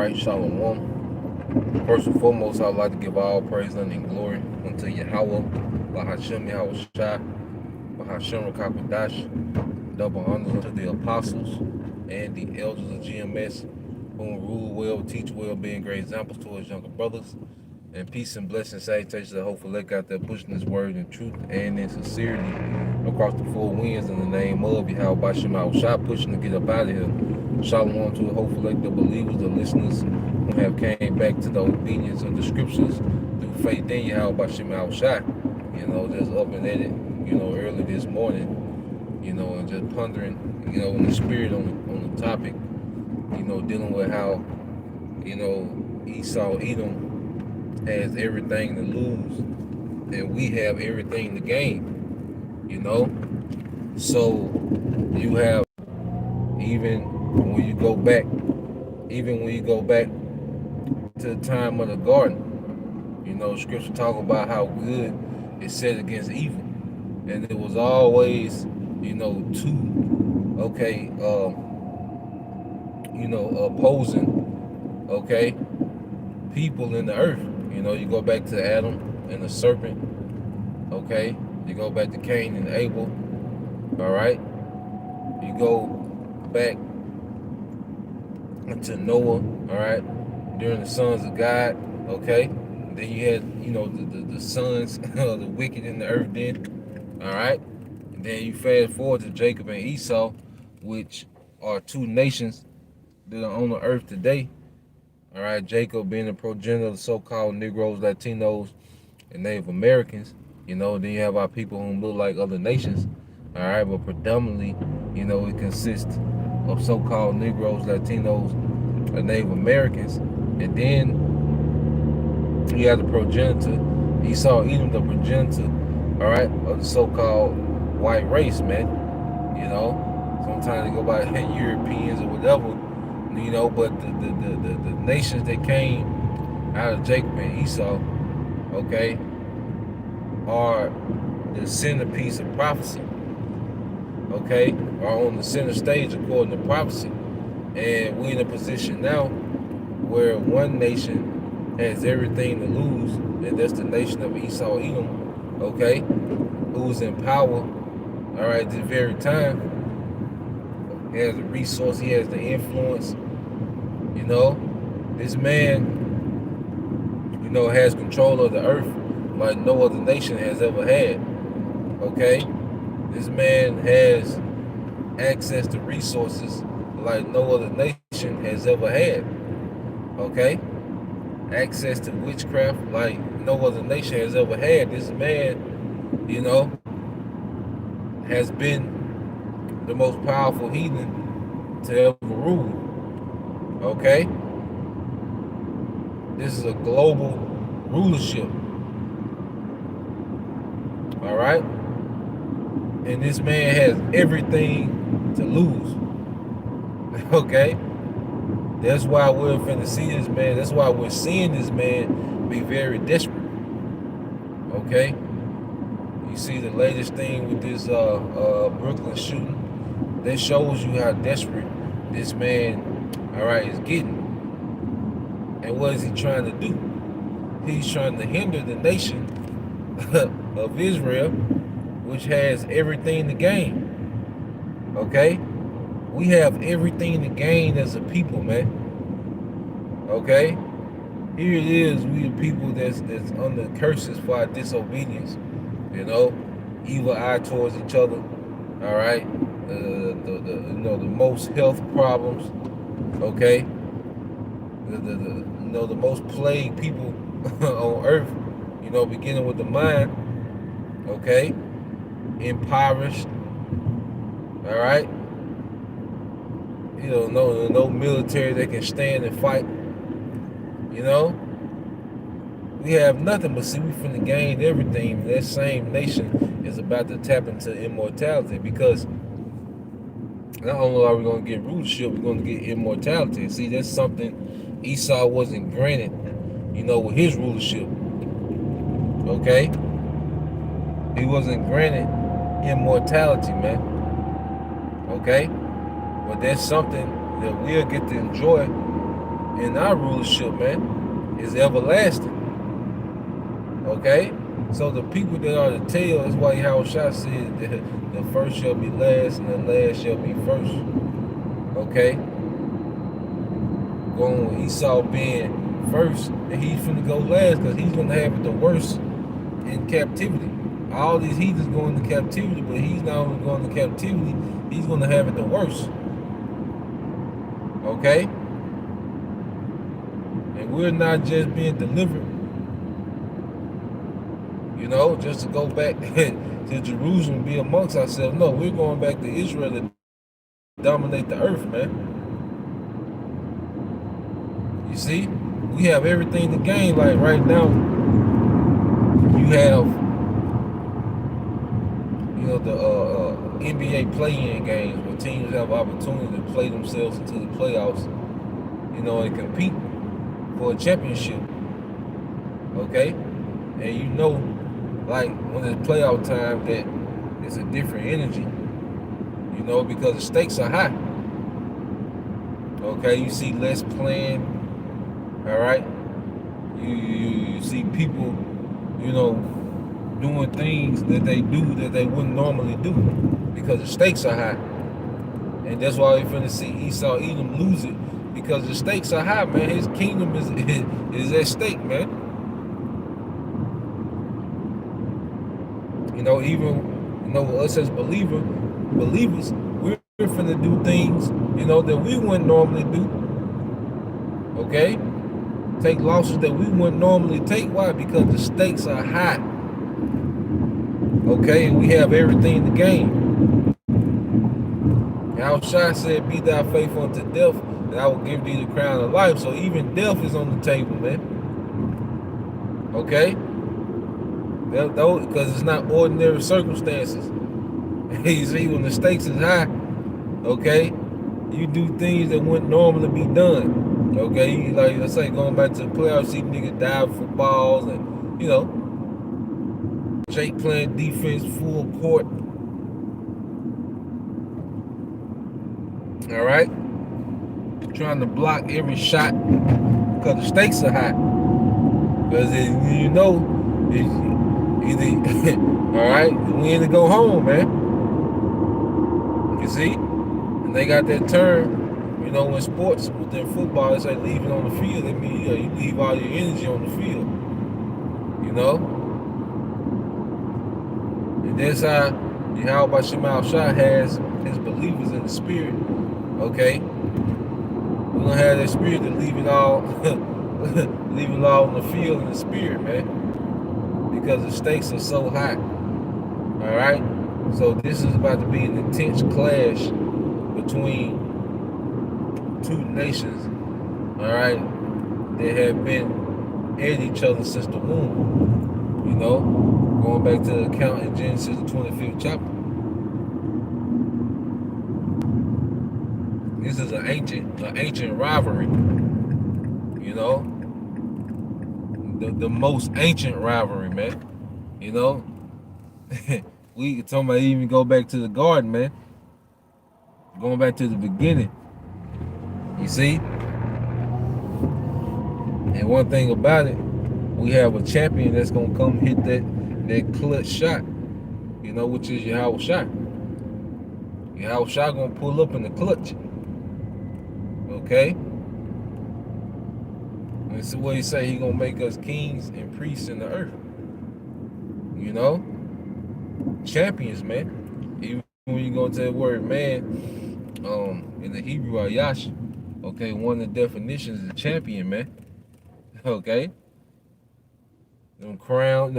right, Shalom. First and foremost, I'd like to give all praise and glory unto Yahweh, Bahashem Yahweh Shai, Bahashem Rakakwadash, double honors unto the apostles and the elders of GMS, whom rule well, teach well, being great examples to his younger brothers. And peace and blessings, salutations, and hopefully let out there pushing this word in truth and in sincerity across the four winds in the name of Yahweh Bashem Shai, pushing to get up out of here. Shalom to the hopeful elect, the believers, the listeners who have came back to the obedience of the scriptures through faith in Yahweh Bashem Shai. Just up and at it, early this morning, and just pondering, in the spirit on the topic, dealing with how, Esau, Edom has everything to lose and we have everything to gain. So you have even when you go back to the time of the garden, scripture talk about how good is set against evil. And it was always, two, opposing, people in the earth. You go back to Adam and the serpent, okay? You go back to Cain and Abel, all right? You go back to Noah, all right? During the sons of God, okay? And then you had, the sons of the wicked in the earth then, all right? And then you fast forward to Jacob and Esau, which are two nations that are on the earth today. All right, Jacob being the progenitor of the so-called Negroes, Latinos, and Native Americans. Then you have our people who look like other nations. All right, but predominantly, it consists of so-called Negroes, Latinos, and Native Americans. And then you have the progenitor, Esau, Edom, the progenitor, all right, of the so-called white race, man. Sometimes they go by Europeans or whatever. But the nations that came out of Jacob and Esau, okay, are the centerpiece of prophecy, okay, are on the center stage according to prophecy. And we're in a position now where one nation has everything to lose, and that's the nation of Esau, Edom, okay, who's in power, all right, at this very time. He has the resource, he has the influence. This man, has control of the earth like no other nation has ever had. Okay? This man has access to resources like no other nation has ever had. Okay? Access to witchcraft like no other nation has ever had. This man, has been the most powerful heathen to ever rule. Okay? This is a global rulership. All right? And this man has everything to lose. Okay? That's why we're finna see this man. That's why we're seeing this man be very desperate. Okay? You see the latest thing with this Brooklyn shooting. That shows you how desperate this man, all right, is getting. And what is he trying to do? He's trying to hinder the nation of Israel, which has everything to gain. Okay? We have everything to gain as a people, man. Okay? Here it is, we the people that's under curses for our disobedience. Evil eye towards each other. All right? The most health problems. Okay? The most plagued people on earth, beginning with the mind, okay, impoverished, all right, no military that can stand and fight, we have nothing, but see, we finna gain everything. That same nation is about to tap into immortality, because not only are we going to get rulership, we're going to get immortality. See, that's something Esau wasn't granted, with his rulership. Okay? He wasn't granted immortality, man. Okay? But that's something that we'll get to enjoy and our rulership, man, is everlasting. Okay? So the people that are the tail is why Yahushua said that the first shall be last and the last shall be first. Okay? Going with Esau being first, and he's finna go last because he's gonna have it the worst in captivity. All these heathens going to captivity, but he's not only going to captivity, he's gonna have it the worst. Okay? And we're not just being delivered, just to go back to Jerusalem and be amongst ourselves. No, we're going back to Israel to dominate the earth, man. You see? We have everything to gain. Like right now, you have, the NBA play-in games where teams have opportunity to play themselves into the playoffs, and compete for a championship. Okay? And like when it's playoff time, that it's a different energy, because the stakes are high. Okay, you see less playing, all right? You see people, doing things that they do that they wouldn't normally do because the stakes are high. And that's why we're finna see Esau Edom lose it, because the stakes are high, man. His kingdom is at stake, man. Even us as believers, we're finna do things, that we wouldn't normally do. Okay? Take losses that we wouldn't normally take. Why? Because the stakes are high. Okay, and we have everything to gain. Yahushua said, "Be thou faithful unto death, and I will give thee the crown of life." So even death is on the table, man. Okay? Because it's not ordinary circumstances. You see, when the stakes is high, okay, you do things that wouldn't normally be done. Okay, like let's say going back to the playoffs, see niggas dive for balls, and Jake playing defense full court. All right, trying to block every shot because the stakes are high. Because it's either all right, we need to go home, man. You see, and they got that term. In sports, within football, it's like leaving on the field. That means you leave all your energy on the field. And that's how Yahweh Shah has his believers in the spirit. Okay? We're gonna have that spirit to leave it all leave it all on the field in the spirit, man. Because the stakes are so high. Alright? So this is about to be an intense clash between two nations, all right, that have been at each other since the womb. Going back to the account in Genesis, the 25th chapter. This is an ancient rivalry. The most ancient rivalry, man. We talking about even go back to the garden, man. Going back to the beginning. You see? And one thing about it, we have a champion that's gonna come hit that clutch shot, which is Yahushua. Yahushua gonna pull up in the clutch. Okay? And so what he say, he gonna make us kings and priests in the earth. Champions, man. Even when you go into that word man, in the Hebrew Ayash, okay, one of the definitions is a champion, man. Okay? Them crown,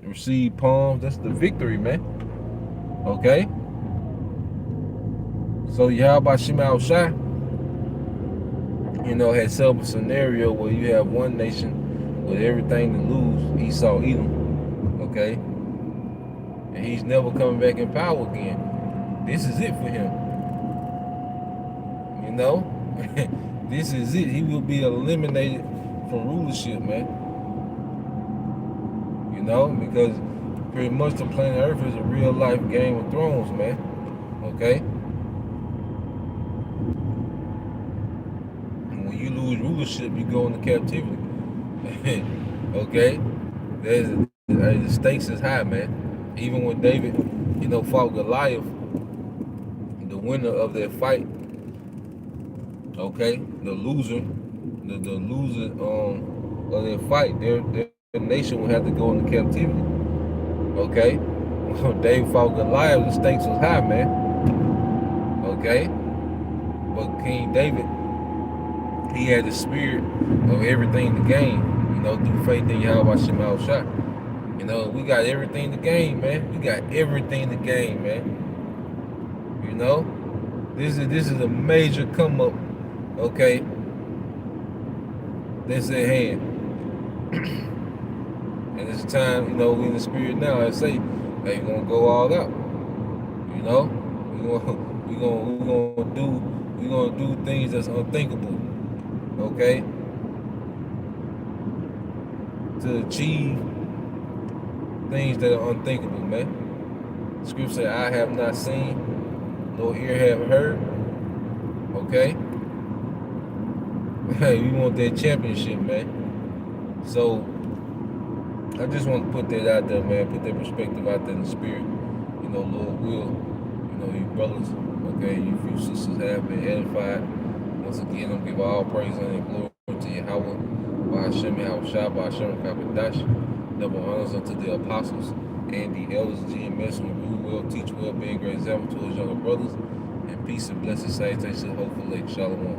receive palms, that's the victory, man. Okay? So Yahweh Shema Shai, had set up a scenario where you have one nation with everything to lose, Esau Edom. Okay? And he's never coming back in power again. This is it for him. This is it. He will be eliminated from rulership, man. Because pretty much the planet Earth is a real life Game of Thrones, man. Okay? And when you lose rulership, you go into captivity. Okay, the stakes is high, man. Even when David, fought Goliath, the winner of that fight, okay, the loser of that fight, their nation would have to go into captivity. Okay, when David fought Goliath, the stakes was high, man. Okay, but King David, he had the spirit of everything to gain, through faith in Yahweh Shema Shah. We got everything to gain, man. We got everything to gain, man. This is a major come up, okay, that's at hand. And it's time, we in the spirit now. I say, hey, we're gonna go all out. We're gonna do things that's unthinkable, okay, to achieve things that are unthinkable, man. Scripture said, I have not seen, no ear have heard. Okay? Hey, we want that championship, man. So I just want to put that out there, man. Put that perspective out there in the spirit. Lord will, you brothers, okay, you few sisters have been edified. Once again, I'm giving all praise and glory to Yahweh, by Hashem Yahushua, by Hashem Kabadash. Double honors unto the apostles and the elders of GMS who rule well, teach well, being great example to his younger brothers. And peace and blessed salutation, hopefully. Shalom.